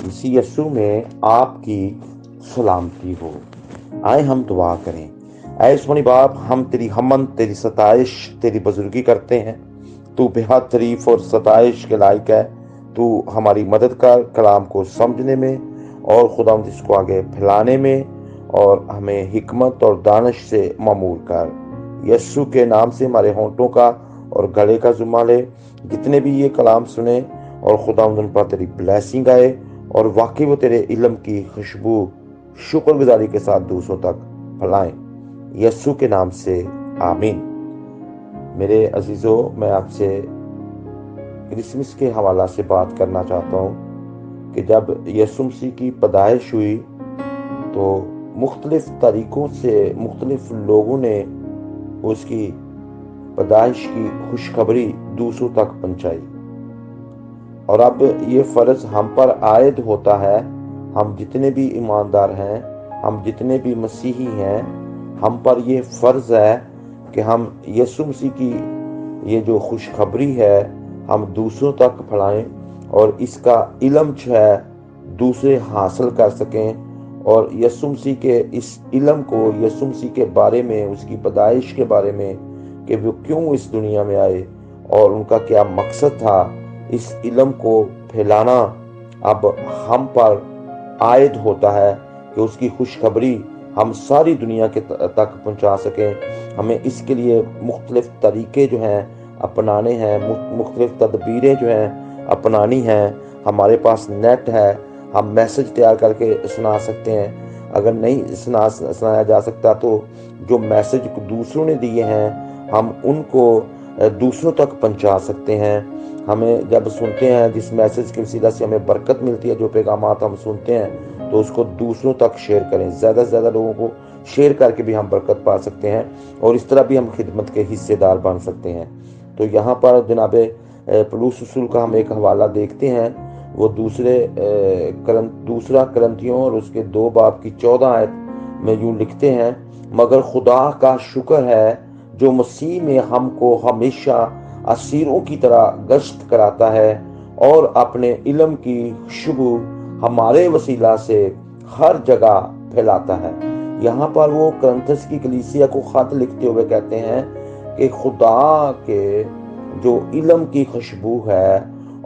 مسیح یسوع میں آپ کی سلامتی ہو۔ آئے ہم دعا کریں۔ اے سونی باپ، ہم تیری حمد، تیری ستائش، تیری بزرگی کرتے ہیں۔ تو بہت تعریف اور ستائش کے لائق ہے۔ تو ہماری مدد کر کلام کو سمجھنے میں اور خداوند اس کو آگے پھیلانے میں، اور ہمیں حکمت اور دانش سے معمور کر۔ یسوع کے نام سے ہمارے ہونٹوں کا اور گلے کا ذمہ لے۔ جتنے بھی یہ کلام سنیں اور خداوند ان پر تیری بلیسنگ آئے، اور واقعی وہ تیرے علم کی خوشبو شکر گزاری کے ساتھ دوسروں تک پھیلائیں۔ یسوع کے نام سے آمین۔ میرے عزیزو، میں آپ سے کرسمس کے حوالہ سے بات کرنا چاہتا ہوں کہ جب یسوع مسیح کی پیدائش ہوئی تو مختلف طریقوں سے مختلف لوگوں نے اس کی پیدائش کی خوشخبری دوسروں تک پہنچائی، اور اب یہ فرض ہم پر عائد ہوتا ہے۔ ہم جتنے بھی ایماندار ہیں، ہم جتنے بھی مسیحی ہیں، ہم پر یہ فرض ہے کہ ہم یسوع مسیح کی یہ جو خوشخبری ہے ہم دوسروں تک پھیلائیں، اور اس کا علم جو ہے دوسرے حاصل کر سکیں، اور یسوع مسیح کے اس علم کو، یسوع مسیح کے بارے میں، اس کی پیدائش کے بارے میں کہ وہ کیوں اس دنیا میں آئے اور ان کا کیا مقصد تھا، اس علم کو پھیلانا اب ہم پر عائد ہوتا ہے کہ اس کی خوشخبری ہم ساری دنیا کے تک پہنچا سکیں۔ ہمیں اس کے لیے مختلف طریقے جو ہیں اپنانے ہیں، مختلف تدبیریں جو ہیں اپنانی ہیں۔ ہمارے پاس نیٹ ہے، ہم میسج تیار کر کے سنا سکتے ہیں۔ اگر نہیں سنایا جا سکتا تو جو میسج دوسروں نے دیے ہیں ہم ان کو دوسروں تک پہنچا سکتے ہیں۔ ہمیں جب سنتے ہیں، جس میسج کے وسیلہ سے ہمیں برکت ملتی ہے، جو پیغامات ہم سنتے ہیں، تو اس کو دوسروں تک شیئر کریں۔ زیادہ سے زیادہ لوگوں کو شیئر کر کے بھی ہم برکت پا سکتے ہیں، اور اس طرح بھی ہم خدمت کے حصے دار بن سکتے ہیں۔ تو یہاں پر جناب پولس رسول کا ہم ایک حوالہ دیکھتے ہیں۔ وہ دوسرا کرنتھیوں اور اس کے 2 باب کی 14 آیت میں یوں لکھتے ہیں: مگر خدا کا شکر ہے جو مسیح میں ہم کو ہمیشہ اسیروں کی طرح گشت کراتا ہے، اور اپنے علم کی خوشبو ہمارے وسیلہ سے ہر جگہ پھیلاتا ہے۔ یہاں پر وہ کرنتھس کی کلیسیا کو خط لکھتے ہوئے کہتے ہیں کہ خدا کے جو علم کی خوشبو ہے،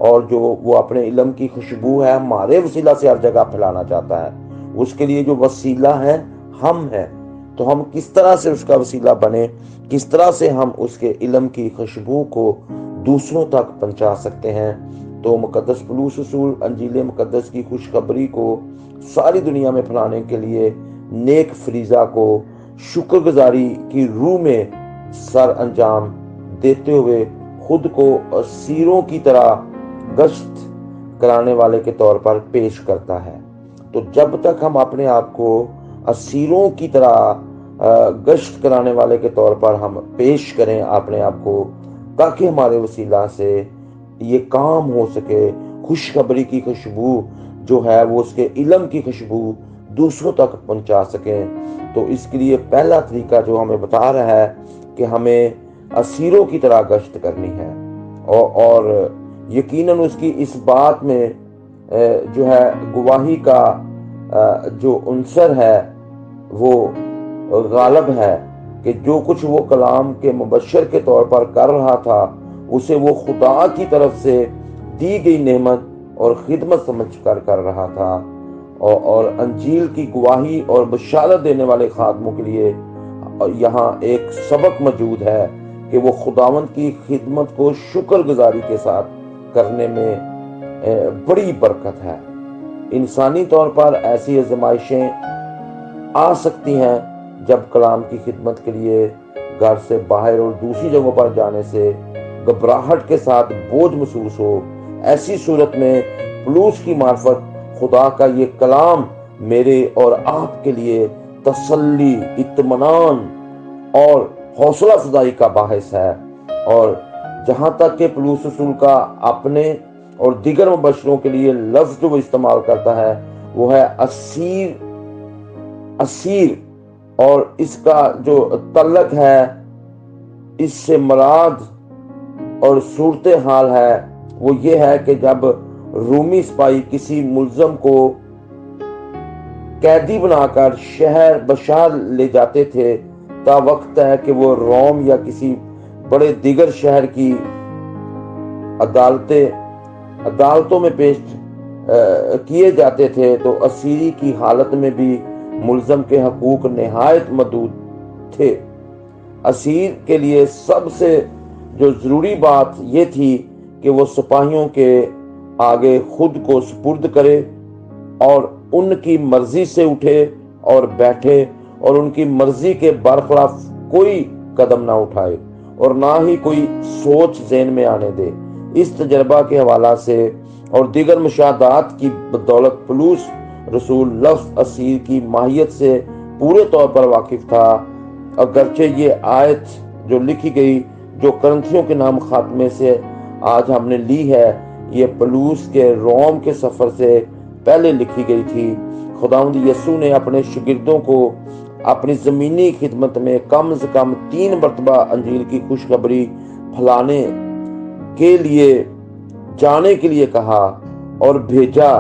اور جو وہ اپنے علم کی خوشبو ہے ہمارے وسیلہ سے ہر جگہ پھیلانا چاہتا ہے۔ اس کے لیے جو وسیلہ ہے ہم ہیں۔ تو ہم کس طرح سے اس کا وسیلہ بنے، کس طرح سے ہم اس کے علم کی خوشبو کو دوسروں تک پہنچا سکتے ہیں؟ تو مقدس پولس رسول انجیل مقدس کی خوشخبری کو ساری دنیا میں پھیلانے کے لیے نیک فریضہ کو شکر گزاری کی روح میں سر انجام دیتے ہوئے خود کو اسیروں کی طرح گشت کرانے والے کے طور پر پیش کرتا ہے۔ تو جب تک ہم اپنے آپ کو اسیروں کی طرح گشت کرانے والے کے طور پر ہم پیش کریں اپنے آپ کو، تاکہ ہمارے وسیلہ سے یہ کام ہو سکے، خوشخبری کی خوشبو جو ہے وہ اس کے علم کی خوشبو دوسروں تک پہنچا سکیں۔ تو اس کے لیے پہلا طریقہ جو ہمیں بتا رہا ہے کہ ہمیں اسیروں کی طرح گشت کرنی ہے، اور یقیناً اس کی اس بات میں جو ہے گواہی کا جو عنصر ہے وہ غالب ہے کہ جو کچھ وہ کلام کے مبشر کے طور پر کر رہا تھا اسے وہ خدا کی طرف سے دی گئی نعمت اور خدمت سمجھ کر رہا تھا، اور انجیل کی گواہی اور بشارت دینے والے خادموں کے لیے یہاں ایک سبق موجود ہے کہ وہ خداوند کی خدمت کو شکر گزاری کے ساتھ کرنے میں بڑی برکت ہے۔ انسانی طور پر ایسی آزمائشیں آ سکتی ہیں جب کلام کی خدمت کے لیے گھر سے باہر اور دوسری جگہوں پر جانے سے گھبراہٹ کے ساتھ بوجھ محسوس ہو۔ ایسی صورت میں پولس کی معرفت خدا کا یہ کلام میرے اور آپ کے لیے تسلی، اطمینان اور حوصلہ افزائی کا باعث ہے۔ اور جہاں تک کہ پولس رسول کا اپنے اور دیگر مبشروں کے لیے لفظ جو وہ استعمال کرتا ہے وہ ہے اسیر، اور اس کا جو تعلق ہے اس سے مراد اور صورتحال ہے وہ یہ ہے کہ جب رومی سپاہی کسی ملزم کو قیدی بنا کر شہر بشار لے جاتے تھے، تا وقت ہے کہ وہ روم یا کسی بڑے دیگر شہر کی عدالتوں میں پیش کیے جاتے تھے، تو اسیری کی حالت میں بھی ملزم کے حقوق نہایت محدود تھے۔ اسیر کے لیے سب سے جو ضروری بات یہ تھی کہ وہ سپاہیوں کے آگے خود کو سپرد کرے اور ان کی مرضی سے اٹھے اور بیٹھے، اور ان کی مرضی کے برخلاف کوئی قدم نہ اٹھائے اور نہ ہی کوئی سوچ ذہن میں آنے دے۔ اس تجربہ کے حوالہ سے اور دیگر مشاہدات کی بدولت پولس رسول لفظ اسیر کی ماہیت سے پورے طور پر واقف تھا۔ اگرچہ یہ آیت جو لکھی گئی، جو کرنتھیوں کے نام خاتمے سے آج ہم نے لی ہے، یہ پولس کے روم کے سفر سے پہلے لکھی گئی تھی۔ خداوند یسوع نے اپنے شاگردوں کو اپنی زمینی خدمت میں کم از کم 3 مرتبہ انجیل کی خوشخبری پھیلانے کے لیے جانے کے لیے کہا اور بھیجا۔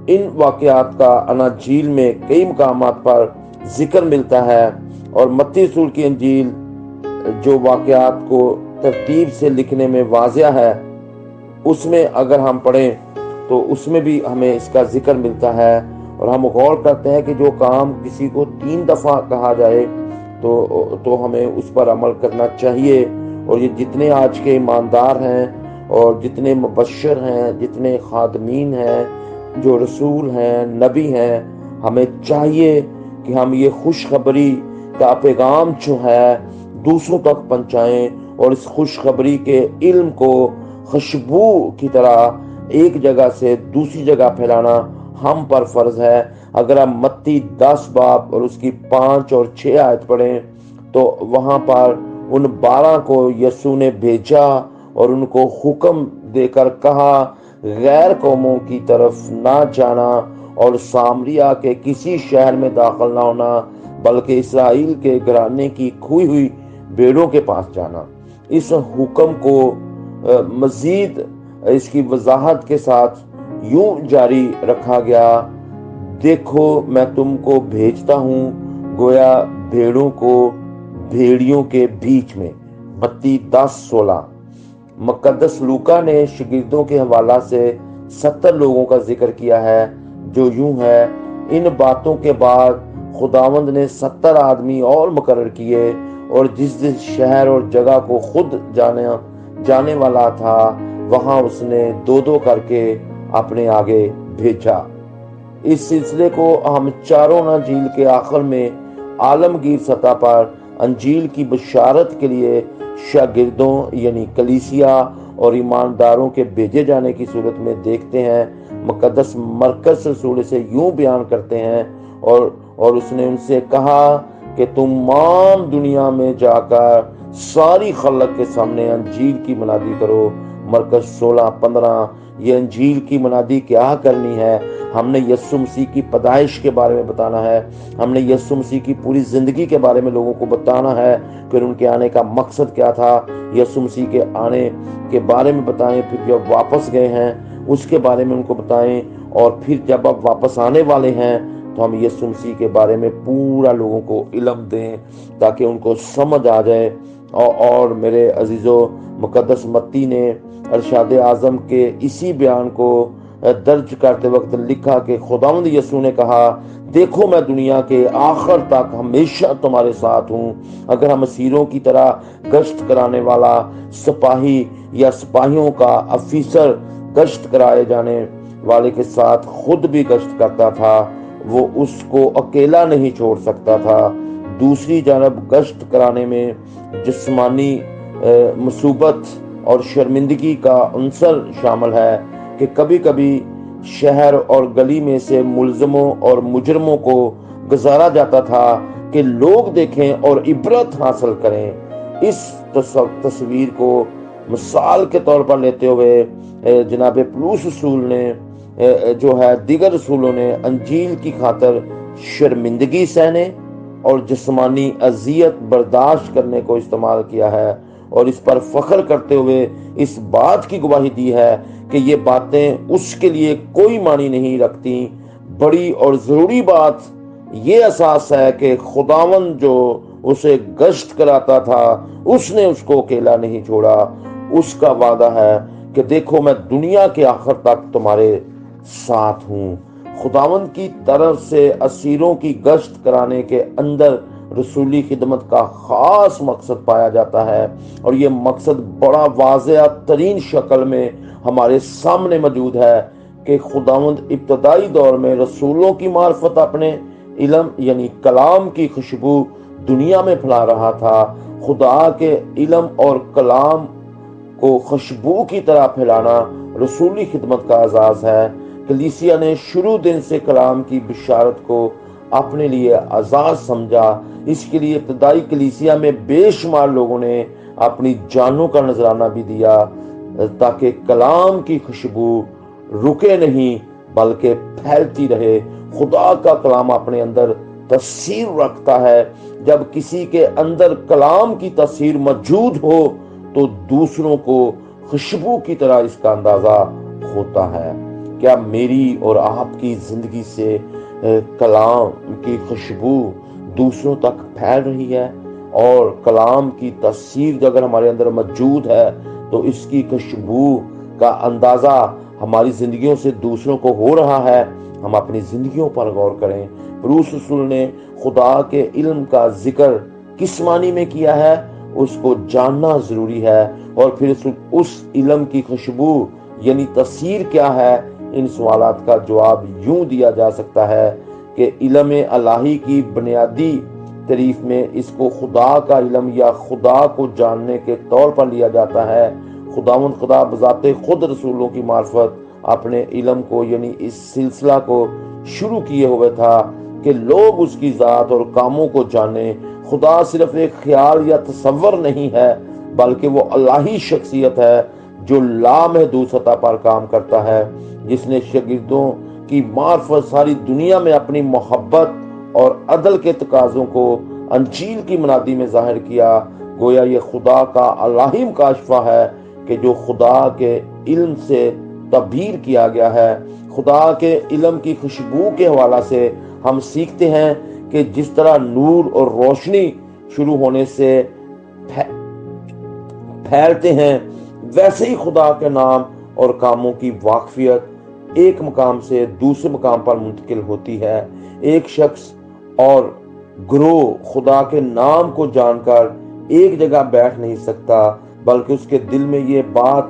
ان واقعات کا اناجیل میں کئی مقامات پر ذکر ملتا ہے، اور متی رسول کی انجیل جو واقعات کو ترتیب سے لکھنے میں واضح ہے، اس میں اگر ہم پڑھیں تو اس میں بھی ہمیں اس کا ذکر ملتا ہے، اور ہم غور کرتے ہیں کہ جو کام کسی کو 3 دفعہ کہا جائے تو ہمیں اس پر عمل کرنا چاہیے۔ اور یہ جتنے آج کے ایماندار ہیں اور جتنے مبشر ہیں، جتنے خادمین ہیں، جو رسول ہیں، نبی ہیں، ہمیں چاہیے کہ ہم یہ خوشخبری کا پیغام جو ہے دوسروں تک پہنچائیں، اور اس خوشخبری کے علم کو خوشبو کی طرح ایک جگہ سے دوسری جگہ پھیلانا ہم پر فرض ہے۔ اگر ہم متی 10 باب اور اس کی 5 اور 6 آیت پڑھیں تو وہاں پر ان 12 کو یسوع نے بھیجا اور ان کو حکم دے کر کہا، غیر قوموں کی طرف نہ جانا اور سامریا کے کسی شہر میں داخل نہ ہونا، بلکہ اسرائیل کے گھرانے کی کھوئی ہوئی بھیڑوں کے پاس جانا۔ اس حکم کو مزید اس کی وضاحت کے ساتھ یوں جاری رکھا گیا، دیکھو میں تم کو بھیجتا ہوں گویا بھیڑوں کو بھیڑیوں کے بیچ میں۔ متی 10:16۔ مقدس لوکا نے شاگردوں کے حوالہ سے 70 لوگوں کا ذکر کیا ہے، جو یوں ہے، ان باتوں کے بعد خداوند نے 70 آدمی اور مقرر کیے، اور جس شہر اور جگہ کو خود جانے والا تھا، وہاں اس نے 2 کر کے اپنے آگے بھیجا۔ اس سلسلے کو ہم چاروں اناجیل کے آخر میں عالمگیر سطح پر انجیل کی بشارت کے لیے شاگردوں یعنی کلیسیا اور ایمانداروں کے بھیجے جانے کی صورت میں دیکھتے ہیں۔ مقدس مرکز رسول سے یوں بیان کرتے ہیں، اور اس نے ان سے کہا کہ تم تمام دنیا میں جا کر ساری خلق کے سامنے انجیل کی منادی کرو۔ مرکز 16:15۔ یہ انجیل کی منادی کیا کرنی ہے؟ ہم نے یسوع مسیح کی پیدائش کے بارے میں بتانا ہے، ہم نے یسوع مسیح کی پوری زندگی کے بارے میں لوگوں کو بتانا ہے، پھر ان کے آنے کا مقصد کیا تھا، یسوع مسیح کے آنے کے بارے میں بتائیں، پھر جب واپس گئے ہیں اس کے بارے میں ان کو بتائیں، اور پھر جب آپ واپس آنے والے ہیں تو ہم یسوع مسیح کے بارے میں پورا لوگوں کو علم دیں تاکہ ان کو سمجھ آ جائے۔ اور میرے عزیزو، مقدس متی نے ارشاد اعظم کے اسی بیان کو درج کرتے وقت لکھا کہ خداوند یسوع نے کہا، دیکھو میں دنیا کے آخر تک ہمیشہ تمہارے ساتھ ہوں۔ اگر ہم اسیروں کی طرح گشت کرانے والا سپاہی یا سپاہیوں کا افیسر گشت کرائے جانے والے کے ساتھ خود بھی گشت کرتا تھا، وہ اس کو اکیلا نہیں چھوڑ سکتا تھا۔ دوسری جانب گشت کرانے میں جسمانی مصیبت اور شرمندگی کا عنصر شامل ہے کہ کبھی کبھی شہر اور گلی میں سے ملزموں اور مجرموں کو گزارا جاتا تھا کہ لوگ دیکھیں اور عبرت حاصل کریں۔ اس تصویر کو مثال کے طور پر لیتے ہوئے جناب پولس رسول نے جو ہے دیگر رسولوں نے انجیل کی خاطر شرمندگی سہنے اور جسمانی اذیت برداشت کرنے کو استعمال کیا ہے، اور اس پر فخر کرتے ہوئے اس بات کی گواہی دی ہے کہ یہ باتیں اس کے لیے کوئی معنی نہیں رکھتی۔ بڑی اور ضروری بات یہ احساس ہے کہ خداوند جو اسے گشت کراتا تھا اس نے اس کو اکیلا نہیں چھوڑا۔ اس کا وعدہ ہے کہ دیکھو میں دنیا کے آخر تک تمہارے ساتھ ہوں۔ خداوند کی طرف سے اسیروں کی گشت کرانے کے اندر رسولی خدمت کا خاص مقصد پایا جاتا ہے، اور یہ مقصد بڑا واضح ترین شکل میں ہمارے سامنے موجود ہے کہ خداوند ابتدائی دور میں رسولوں کی معرفت اپنے علم یعنی کلام کی خوشبو دنیا میں پھیلا رہا تھا۔ خدا کے علم اور کلام کو خوشبو کی طرح پھیلانا رسولی خدمت کا اعزاز ہے۔ کلیسیا نے شروع دن سے کلام کی بشارت کو اپنے لیے اعزاز سمجھا۔ اس کے لیے ابتدائی کلیسیا میں بے شمار لوگوں نے اپنی جانوں کا نذرانہ بھی دیا تاکہ کلام کی خوشبو رکے نہیں بلکہ پھیلتی رہے۔ خدا کا کلام اپنے اندر تاثیر رکھتا ہے۔ جب کسی کے اندر کلام کی تاثیر موجود ہو تو دوسروں کو خوشبو کی طرح اس کا اندازہ ہوتا ہے۔ کیا میری اور آپ کی زندگی سے کلام کی خوشبو دوسروں تک پھیل رہی ہے؟ اور کلام کی تاثیر جو اگر ہمارے اندر موجود ہے تو اس کی خوشبو کا اندازہ ہماری زندگیوں سے دوسروں کو ہو رہا ہے؟ ہم اپنی زندگیوں پر غور کریں۔ پولس رسول نے خدا کے علم کا ذکر کس معنی میں کیا ہے؟ اس کو جاننا ضروری ہے، اور پھر اس علم کی خوشبو یعنی تاثیر کیا ہے؟ ان سوالات کا جواب یوں دیا جا سکتا ہے کہ علم الہی کی بنیادی تعریف میں اس کو خدا کا علم یا خدا کو جاننے کے طور پر لیا جاتا ہے۔ خداوند خدا بذات خود رسولوں کی معرفت اپنے علم کو یعنی اس سلسلہ کو شروع کیے ہوئے تھا کہ لوگ اس کی ذات اور کاموں کو جانیں۔ خدا صرف ایک خیال یا تصور نہیں ہے بلکہ وہ الہی شخصیت ہے جو لامحدود سطح پر کام کرتا ہے، جس نے شاگردوں کی معرفت ساری دنیا میں اپنی محبت اور عدل کے تقاضوں کو انجیل کی منادی میں ظاہر کیا۔ گویا یہ خدا کا الہی مکاشفہ ہے کہ جو خدا کے علم سے تعبیر کیا گیا ہے۔ خدا کے علم کی خوشبو کے حوالے سے ہم سیکھتے ہیں کہ جس طرح نور اور روشنی شروع ہونے سے پھیلتے ہیں، ویسے ہی خدا کے نام اور کاموں کی واقفیت ایک مقام سے دوسرے مقام پر منتقل ہوتی ہے۔ ایک شخص اور گروہ خدا کے نام کو جان کر ایک جگہ بیٹھ نہیں سکتا، بلکہ اس کے دل میں یہ بات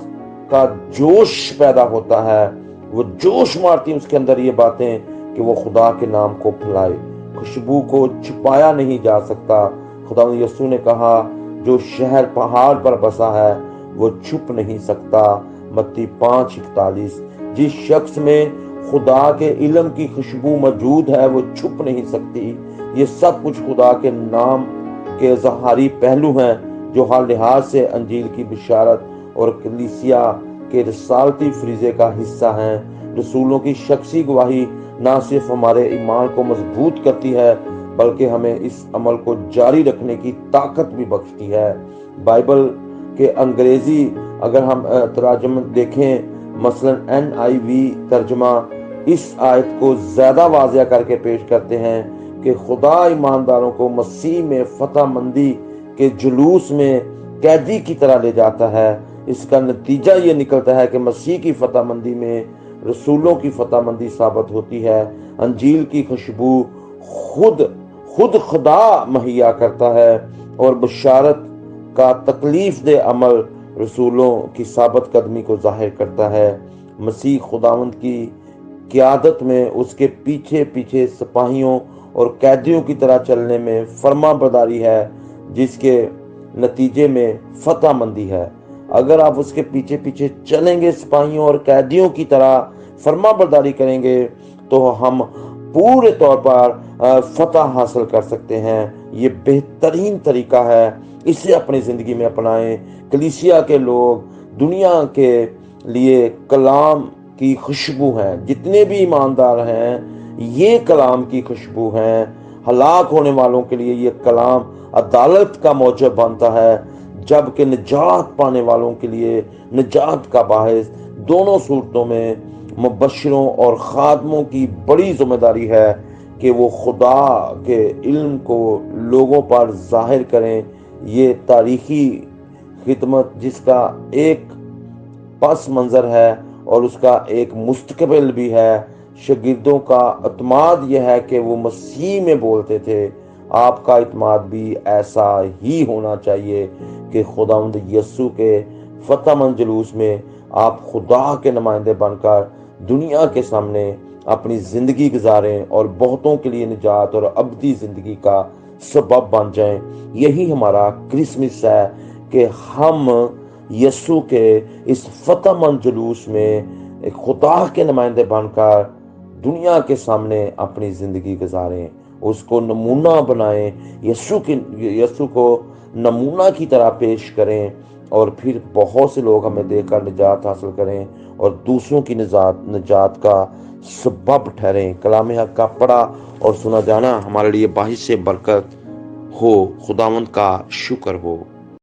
کا جوش پیدا ہوتا ہے، وہ جوش مارتی ہیں اس کے اندر یہ باتیں کہ وہ خدا کے نام کو پھیلائے۔ خوشبو کو چھپایا نہیں جا سکتا۔ خدا یسوع نے کہا جو شہر پہاڑ پر بسا ہے وہ چھپ نہیں سکتا، متی 5:41۔ جس شخص میں خدا کے علم کی خوشبو موجود ہے وہ چھپ نہیں سکتی۔ یہ سب کچھ خدا کے نام کے ظاہری پہلو ہیں جو ہر لحاظ سے انجیل کی بشارت اور کلیسیا کے رسالتی فریضے کا حصہ ہیں۔ رسولوں کی شخصی گواہی نہ صرف ہمارے ایمان کو مضبوط کرتی ہے بلکہ ہمیں اس عمل کو جاری رکھنے کی طاقت بھی بخشتی ہے۔ بائبل کے انگریزی اگر ہم ترجمہ دیکھیں، مثلا NIV ترجمہ اس آیت کو زیادہ واضح کر کے پیش کرتے ہیں کہ خدا ایمانداروں کو مسیح میں فتح مندی کے جلوس میں قیدی کی طرح لے جاتا ہے۔ اس کا نتیجہ یہ نکلتا ہے کہ مسیح کی فتح مندی میں رسولوں کی فتح مندی ثابت ہوتی ہے۔ انجیل کی خوشبو خود خدا مہیا کرتا ہے اور بشارت کا تکلیف دہ عمل رسولوں کی ثابت قدمی کو ظاہر کرتا ہے۔ مسیح خداوند کی قیادت میں اس کے پیچھے پیچھے سپاہیوں اور قیدیوں کی طرح چلنے میں فرما برداری ہے، جس کے نتیجے میں فتح مندی ہے۔ اگر آپ اس کے پیچھے پیچھے چلیں گے، سپاہیوں اور قیدیوں کی طرح فرما برداری کریں گے، تو ہم پورے طور پر فتح حاصل کر سکتے ہیں۔ یہ بہترین طریقہ ہے، اسے اپنی زندگی میں اپنائیں۔ کلیسیا کے لوگ دنیا کے لیے کلام کی خوشبو ہیں، جتنے بھی ایماندار ہیں یہ کلام کی خوشبو ہیں۔ ہلاک ہونے والوں کے لیے یہ کلام عدالت کا موجب بنتا ہے۔ جبکہ نجات پانے والوں کے لیے نجات کا باعث دونوں صورتوں میں مبشروں اور خادموں کی بڑی ذمہ داری ہے کہ وہ خدا کے علم کو لوگوں پر ظاہر کریں۔ یہ تاریخی خدمت جس کا ایک پس منظر ہے اور اس کا ایک مستقبل بھی ہے۔ شاگردوں کا اعتماد یہ ہے کہ وہ مسیح میں بولتے تھے۔ آپ کا اعتماد بھی ایسا ہی ہونا چاہیے کہ خداوند یسوع کے فتح مند جلوس میں آپ خدا کے نمائندے بن کر دنیا کے سامنے اپنی زندگی گزاریں اور بہتوں کے لیے نجات اور ابدی زندگی کا سبب بن جائیں۔ یہی ہمارا کرسمس ہے کہ ہم یسوع کے اس فتح مند جلوس میں ایک خدا کے نمائندے بن کر دنیا کے سامنے اپنی زندگی گزاریں، اس کو نمونہ بنائیں، یسوع کو نمونہ کی طرح پیش کریں، اور پھر بہت سے لوگ ہمیں دیکھ کر نجات حاصل کریں اور دوسروں کی نجات کا سبب ٹھہریں۔ کلام حق کا پڑھا اور سنا جانا ہمارے لیے باعث برکت ہو۔ خداوند کا شکر ہو۔